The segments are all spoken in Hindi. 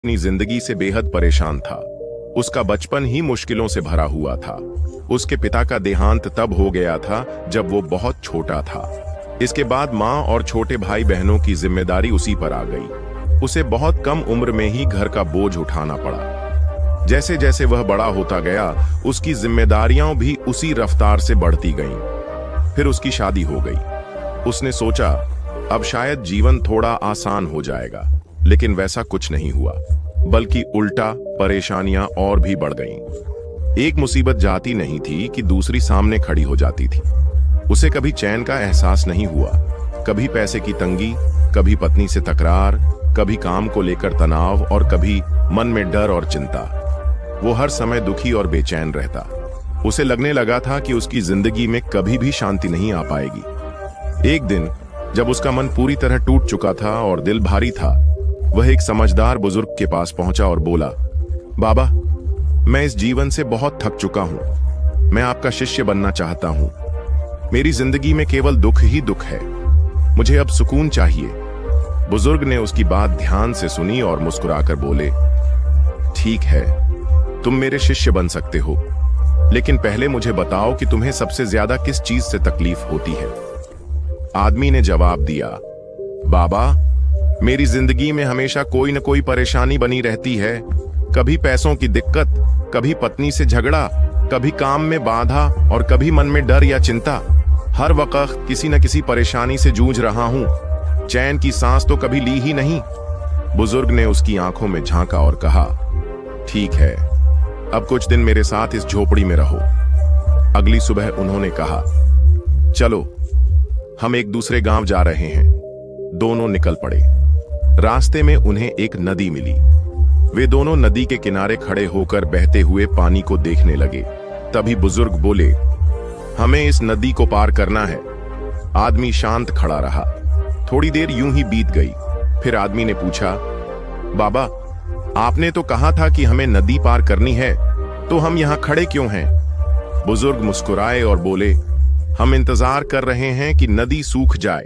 अपनी जिंदगी से बेहद परेशान था। उसका बचपन ही मुश्किलों से भरा हुआ था। उसके पिता का देहांत तब हो गया था जब वो बहुत छोटा था। इसके बाद माँ और छोटे भाई बहनों की जिम्मेदारी उसी पर आ गई। उसे बहुत कम उम्र में ही घर का बोझ उठाना पड़ा। जैसे जैसे वह बड़ा होता गया, उसकी जिम्मेदारियां भी उसी रफ्तार से बढ़ती गईं। फिर उसकी शादी हो गई। उसने सोचा अब शायद जीवन थोड़ा आसान हो जाएगा, लेकिन वैसा कुछ नहीं हुआ, बल्कि उल्टा परेशानियां और भी बढ़ गईं। एक मुसीबत जाती नहीं थी कि दूसरी सामने खड़ी हो जाती थी। उसे कभी चैन का एहसास नहीं हुआ, कभी पैसे की तंगी, कभी पत्नी से तकरार, कभी काम को लेकर तनाव और कभी मन में डर और चिंता। वो हर समय दुखी और बेचैन रहता। उसे लगने लगा था कि उसकी जिंदगी में कभी भी शांति नहीं आ पाएगी। एक दिन जब उसका मन पूरी तरह टूट चुका था और दिल भारी था, वह एक समझदार बुजुर्ग के पास पहुंचा और बोला, बाबा, मैं इस जीवन से बहुत थक चुका हूं। मैं आपका शिष्य बनना चाहता हूं। मेरी जिंदगी में केवल दुख ही दुख है। मुझे अब सुकून चाहिए। बुजुर्ग ने उसकी बात ध्यान से सुनी और मुस्कुराकर बोले, ठीक है, तुम मेरे शिष्य बन सकते हो, लेकिन पहले मुझे बताओ कि तुम्हें सबसे ज्यादा किस चीज से तकलीफ होती है। आदमी ने जवाब दिया, बाबा, मेरी जिंदगी में हमेशा कोई न कोई परेशानी बनी रहती है। कभी पैसों की दिक्कत, कभी पत्नी से झगड़ा, कभी काम में बाधा और कभी मन में डर या चिंता। हर वक्त किसी न किसी परेशानी से जूझ रहा हूं। चैन की सांस तो कभी ली ही नहीं। बुजुर्ग ने उसकी आंखों में झांका और कहा, ठीक है, अब कुछ दिन मेरे साथ इस झोपड़ी में रहो। अगली सुबह उन्होंने कहा, चलो, हम एक दूसरे गांव जा रहे हैं। दोनों निकल पड़े। रास्ते में उन्हें एक नदी मिली। वे दोनों नदी के किनारे खड़े होकर बहते हुए पानी को देखने लगे। तभी बुजुर्ग बोले, हमें इस नदी को पार करना है। आदमी शांत खड़ा रहा। थोड़ी देर यूं ही बीत गई। फिर आदमी ने पूछा, बाबा, आपने तो कहा था कि हमें नदी पार करनी है, तो हम यहां खड़े क्यों हैं? बुजुर्ग मुस्कुराए और बोले, हम इंतजार कर रहे हैं कि नदी सूख जाए।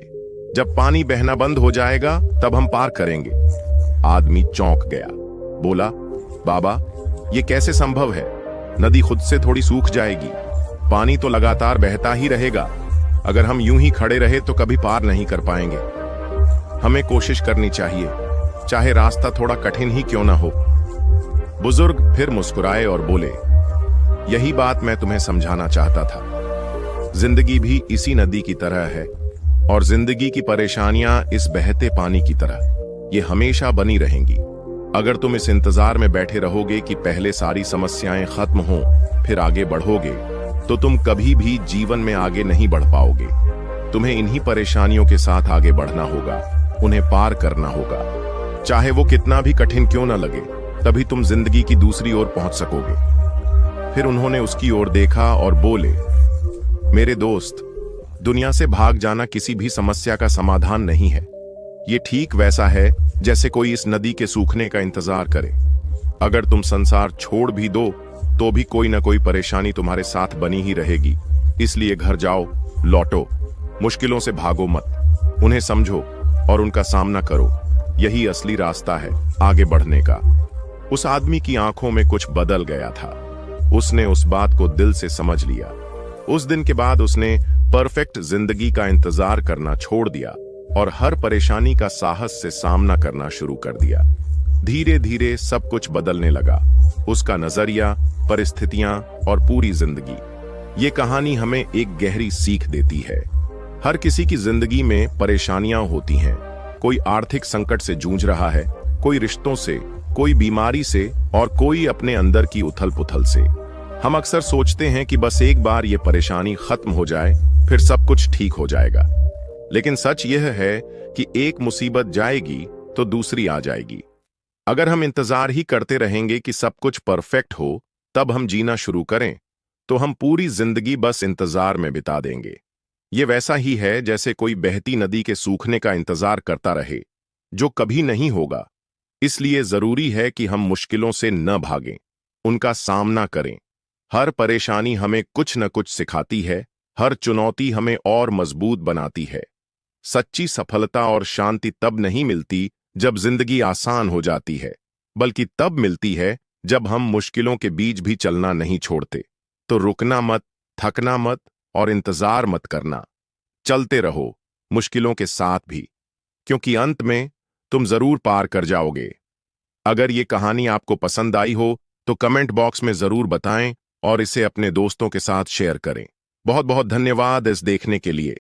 जब पानी बहना बंद हो जाएगा तब हम पार करेंगे। आदमी चौंक गया। बोला, बाबा, ये कैसे संभव है? नदी खुद से थोड़ी सूख जाएगी। पानी तो लगातार बहता ही रहेगा। अगर हम यूं ही खड़े रहे तो कभी पार नहीं कर पाएंगे। हमें कोशिश करनी चाहिए, चाहे रास्ता थोड़ा कठिन ही क्यों ना हो। बुजुर्ग फिर मुस्कुराए और बोले, यही बात मैं तुम्हें समझाना चाहता था। जिंदगी भी इसी नदी की तरह है और जिंदगी की परेशानियां इस बहते पानी की तरह ये हमेशा बनी रहेंगी। अगर तुम इस इंतजार में बैठे रहोगे कि पहले सारी समस्याएं खत्म हों फिर आगे बढ़ोगे, तो तुम कभी भी जीवन में आगे नहीं बढ़ पाओगे। तुम्हें इन्हीं परेशानियों के साथ आगे बढ़ना होगा, उन्हें पार करना होगा, चाहे वो कितना भी कठिन क्यों ना लगे। तभी तुम जिंदगी की दूसरी ओर पहुंच सकोगे। फिर उन्होंने उसकी ओर देखा और बोले, मेरे दोस्त, दुनिया से भाग जाना किसी भी समस्या का समाधान नहीं है। ये ठीक वैसा है जैसे कोई इस नदी के सूखने का इंतजार करे। अगर तुम संसार छोड़ भी दो तो भी कोई ना कोई परेशानी तुम्हारे साथ बनी ही रहेगी। इसलिए घर जाओ, लौटो, मुश्किलों से भागो मत, उन्हें समझो और उनका सामना करो। यही असली रास्ता है आगे बढ़ने का। उस आदमी की आंखों में कुछ बदल गया था। उसने उस बात को दिल से समझ लिया। उस दिन के बाद उसने परफेक्ट जिंदगी का इंतजार करना छोड़ दिया और हर परेशानी का साहस से सामना करना शुरू कर दिया। धीरे धीरे सब कुछ बदलने लगा, उसका नजरिया, परिस्थितियां और पूरी जिंदगी। ये कहानी हमें एक गहरी सीख देती है। हर किसी की जिंदगी में परेशानियां होती हैं। कोई आर्थिक संकट से जूझ रहा है, कोई रिश्तों से, कोई बीमारी से और कोई अपने अंदर की उथल पुथल से। हम अक्सर सोचते हैं कि बस एक बार ये परेशानी खत्म हो जाए फिर सब कुछ ठीक हो जाएगा। लेकिन सच यह है कि एक मुसीबत जाएगी तो दूसरी आ जाएगी। अगर हम इंतजार ही करते रहेंगे कि सब कुछ परफेक्ट हो तब हम जीना शुरू करें, तो हम पूरी जिंदगी बस इंतजार में बिता देंगे। ये वैसा ही है जैसे कोई बहती नदी के सूखने का इंतजार करता रहे, जो कभी नहीं होगा। इसलिए जरूरी है कि हम मुश्किलों से न भागें, उनका सामना करें। हर परेशानी हमें कुछ न कुछ सिखाती है, हर चुनौती हमें और मजबूत बनाती है। सच्ची सफलता और शांति तब नहीं मिलती जब जिंदगी आसान हो जाती है, बल्कि तब मिलती है जब हम मुश्किलों के बीच भी चलना नहीं छोड़ते। तो रुकना मत, थकना मत और इंतजार मत करना। चलते रहो, मुश्किलों के साथ भी, क्योंकि अंत में तुम जरूर पार कर जाओगे। अगर ये कहानी आपको पसंद आई हो तो कमेंट बॉक्स में जरूर बताएं और इसे अपने दोस्तों के साथ शेयर करें। बहुत बहुत धन्यवाद इस देखने के लिए।